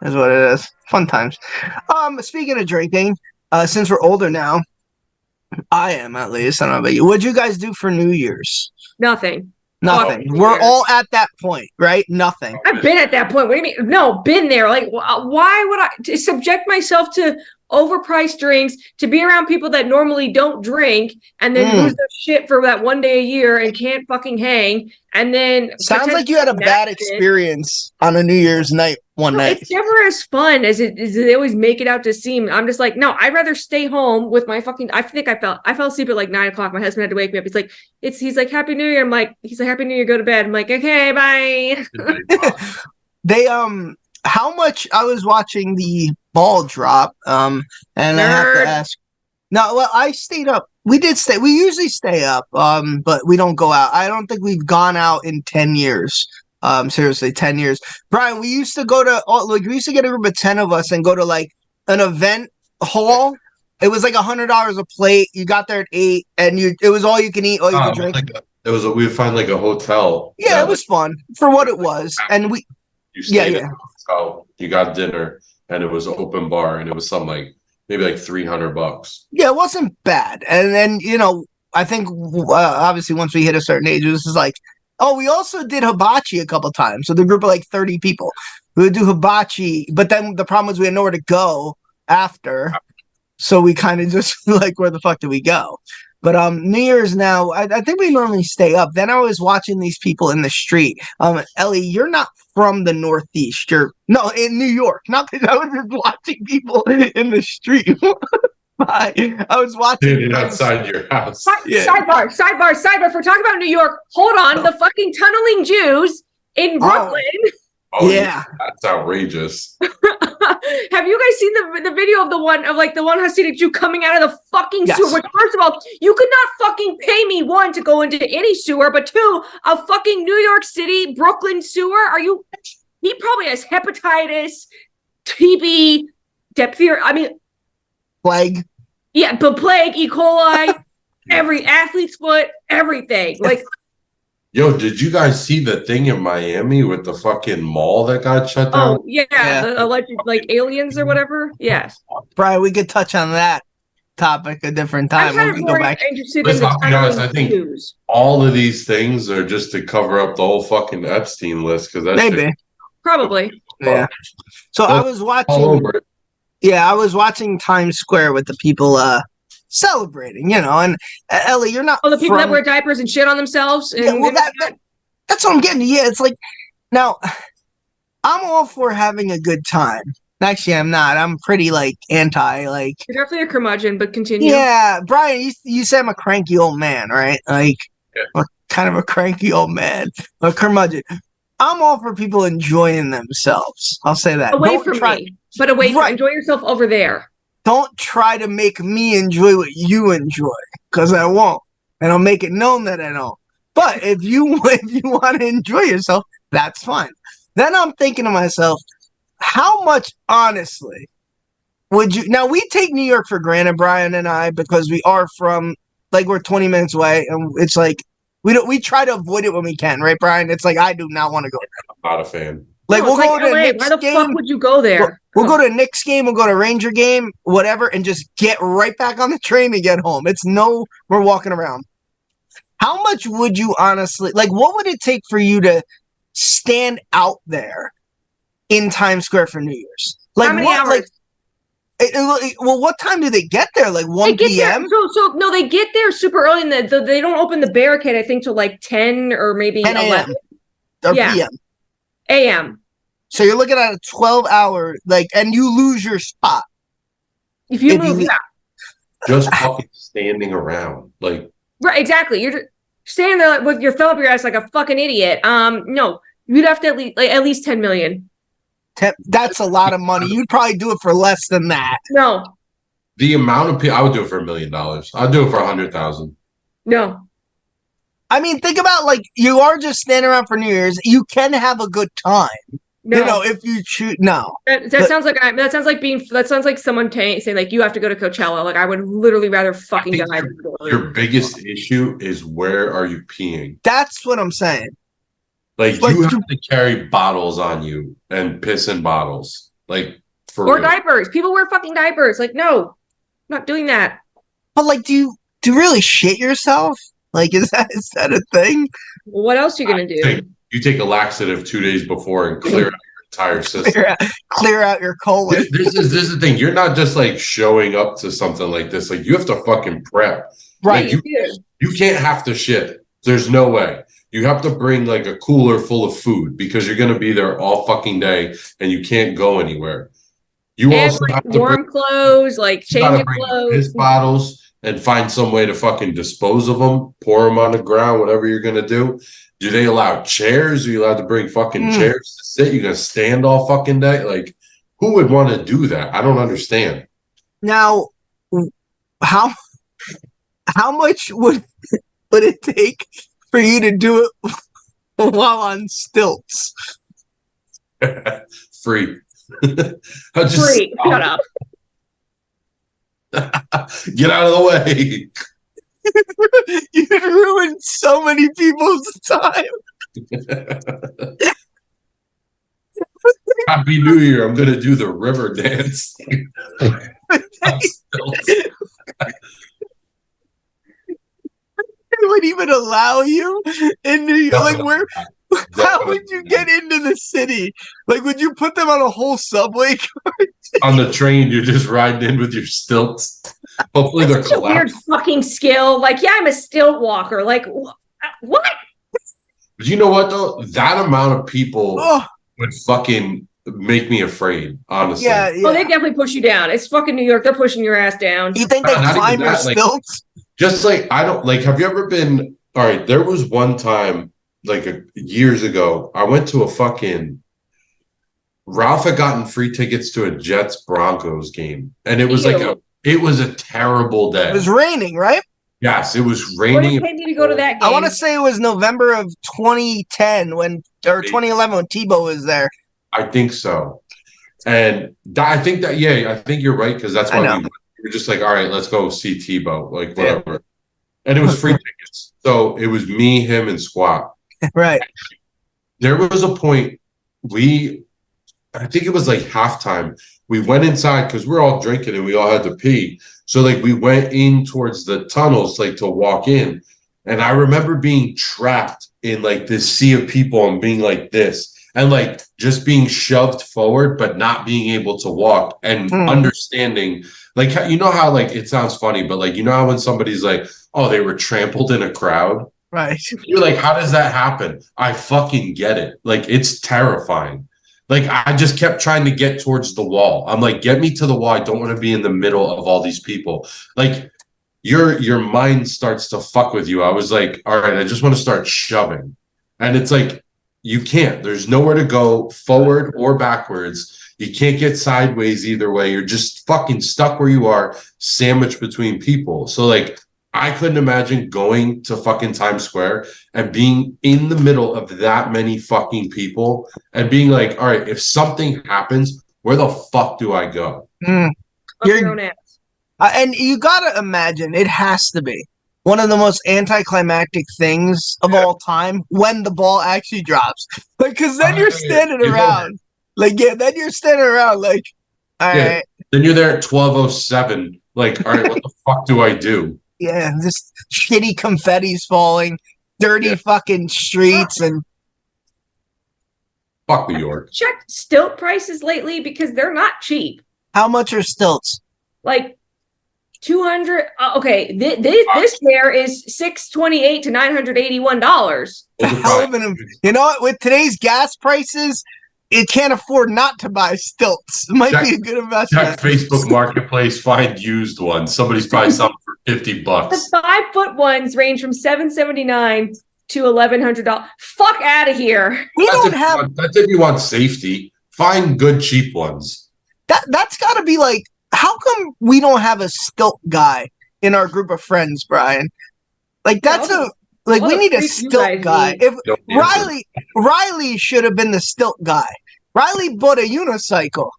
is what it is. Fun times. Speaking of drinking, since we're older now, I am at least. I don't know about you. What'd you guys do for New Year's? Nothing. Fuck Nothing. New We're Year's. all at that point, right? Nothing. I've been at that point. What do you mean? No, been there. Like, why would I subject myself to overpriced drinks to be around people that normally don't drink and then lose their shit for that one day a year and can't fucking hang? And then sounds like you had a bad experience on a New Year's night one night. It's never as fun as they always make it out to seem. I'm just like, no, I'd rather stay home with my fucking. I think I fell asleep at like 9 o'clock. My husband had to wake me up. He's like, Happy New Year. I'm like, he's like, Happy New Year. Go to bed. I'm like, okay, bye. They how much I was watching the ball drop and I have to ask. No, well, I stayed up. We did stay. We usually stay up, but we don't go out. I don't think we've gone out in 10 years. Seriously, 10 years. Brian, we used to go to, we used to get a group of 10 of us and go to like an event hall. It was like $100 a plate. You got there at 8 and it was all you can eat, all you can drink. We would find like a hotel. Yeah, it was fun for what it was. And you stayed in a hotel, you got dinner, and it was an open bar, and it was something like maybe like $300. Yeah, it wasn't bad. And then, I think obviously once we hit a certain age, this is like, oh, we also did hibachi a couple times. So the group of like 30 people. We would do hibachi, but then the problem was we had nowhere to go after. So we kind of just like, where the fuck do we go? But New Year's now, I think we normally stay up. Then I was watching these people in the street. Ellie, you're not from the Northeast. You're in New York. Not that I was just watching people in the street. I was watching outside your house. Sidebar. If we're talking about New York, hold on. The fucking tunneling Jews in Brooklyn. Oh, yeah, that's outrageous. Have you guys seen the video of the one Hasidic Jew coming out of the fucking sewer? Which, first of all, you could not fucking pay me, one, to go into any sewer, but two, a fucking New York City, Brooklyn sewer. He probably has hepatitis, TB, diphtheria. I mean, plague. Yeah, but plague, E. coli, every athlete's foot, everything. Like, yo, did you guys see the thing in Miami with the fucking mall that got shut down? Oh, yeah. The alleged, like, aliens or whatever? Yes. Brian, we could touch on that topic a different time. I'm kind of more interested in the honest, I think news. All of these things are just to cover up the whole fucking Epstein list. Maybe. Probably. Yeah. So I was watching. Yeah, I was watching Times Square with the people celebrating, and Ellie, you're not. Oh, the people that wear diapers and shit on themselves. And yeah, well, that's what I'm getting. Yeah, it's like now I'm all for having a good time. Actually, I'm not. I'm pretty like anti. Like you're definitely a curmudgeon, but continue. Yeah, Brian, you say I'm a cranky old man, right? Like kind of a cranky old man, a curmudgeon. I'm all for people enjoying themselves. I'll say that. Away from me. But enjoy yourself over there. Don't try to make me enjoy what you enjoy, because I won't, and I'll make it known that I don't. But if you want to enjoy yourself, that's fine. Then I'm thinking to myself, how much, honestly, would you? Now we take New York for granted, Brian and I, because we are from we're 20 minutes away, and it's like we try to avoid it when we can, right, Brian? It's like I do not want to go there. I'm not a fan. We'll go to Knicks why the fuck would you go there? We'll go to a Knicks game, we'll go to a Ranger game, whatever, and just get right back on the train and get home. We're walking around. How much would you honestly, what would it take for you to stand out there in Times Square for New Year's? How many hours? Well, what time do they get there? 1 p.m.? No, they get there super early. They don't open the barricade, I think, till 10 or maybe 11. Or p.m. a.m. So you're looking at a 12-hour, and you lose your spot. If you move, just fucking standing around, right, exactly. You're just standing there with your thumb up your ass like a fucking idiot. No, you'd have to at least 10 million. That's a lot of money. You'd probably do it for less than that. No. The amount of people, I would do it for $1 million. I'd do it for 100,000. No. I mean, think about you are just standing around for New Year's. You can have a good time. No. If you choose. No. That sounds like someone saying you have to go to Coachella. I would literally rather fucking die. Your biggest issue is where are you peeing? That's what I'm saying. You have to carry bottles on you and piss in bottles. Like, for Or real. diapers. People wear fucking diapers. Like, no, not doing that. But like, do you really shit yourself? Like, is that a thing? What else are you gonna do? You take a laxative 2 days before and clear out your entire system. Clear out your colon. This is the thing. You're not just like showing up to something like this. Like, you have to fucking prep. Right. Like, you can't have to shit. There's no way. You have to bring like a cooler full of food because you're gonna be there all fucking day and you can't go anywhere. You And also like have to warm clothes, like changing clothes. piss bottles and find some way to fucking dispose of them, pour them on the ground, whatever you're gonna do. Do they allow chairs? Are you allowed to bring fucking chairs to sit? You're gonna stand all fucking day? Like, who would want to do that? I don't understand. Now, how much would it take for you to do it while on stilts? Free. Free. Shut up. Get out of the way. You ruined so many people's time. Happy New Year. I'm gonna do the river dance. They would even allow you in New York. Like, where? How would you get into the city? Like, would you put them on a whole subway card? On the train, you're just riding in with your stilts. Hopefully, they're It's a weird fucking skill. Like, yeah, I'm a stilt walker. Like, what? But you know what though? That amount of people would fucking make me afraid. Honestly, Yeah. Oh, they definitely push you down. It's fucking New York. They're pushing your ass down. You think they climb your like, stilts? just like, I don't like. Have you ever been? All right, there was one time like years ago. I went to a fucking. Ralph had gotten free tickets to a Jets Broncos game, and it was it was a terrible day. It was raining, right? Yes, it was What raining. did you to go to that game? I want to say it was November of 2010 or 2011 when Tebow was there. I think so. And I think you're right, because that's why we were just like, all right, let's go see Tebow, like whatever. Yeah. And it was free tickets. So it was me, him, and Squat. Right. There was a point I think it was like halftime. We went inside because we're all drinking and we all had to pee. So like we went in towards the tunnels like to walk in. And I remember being trapped in like this sea of people and being like this. And like just being shoved forward, but not being able to walk and understanding, like, you know how, like, it sounds funny, but like, you know how when somebody's like, oh, they were trampled in a crowd. Right. You're like, how does that happen? I fucking get it. Like, it's terrifying. Like, I just kept trying to get towards the wall. I'm like, get me to the wall. I don't want to be in the middle of all these people. Like, your mind starts to fuck with you. I was like, all right, I just want to start shoving. And it's like, you can't. There's nowhere to go forward or backwards. You can't get sideways either way. You're just fucking stuck where you are, sandwiched between people. So, like, I couldn't imagine going to fucking Times Square and being in the middle of that many fucking people and being like, all right, if something happens, where the fuck do I go? Your own ass. And you gotta imagine, it has to be one of the most anticlimactic things of all time when the ball actually drops. Because then you're standing around. Like, yeah, then you're standing around like, all right. Then you're there at 12:07. Like, all right, what the fuck do I do? Yeah, just shitty confetti's falling, dirty fucking streets, and fuck New York. Checked stilt prices lately because they're not cheap. How much are stilts? Like 200. Okay, this pair is $628 to $981. You know what? With today's gas prices, it can't afford not to buy stilts. It might be a good investment. Check Facebook Marketplace, find used ones. Somebody's probably selling for $50. The 5-foot ones range from $779 to $1,100. Fuck out of here. That's if you want safety. Find good cheap ones. That's got to be like, how come we don't have a stilt guy in our group of friends, Brian? Like, that's we need a stilt guy. If Riley should have been the stilt guy. Riley bought a unicycle.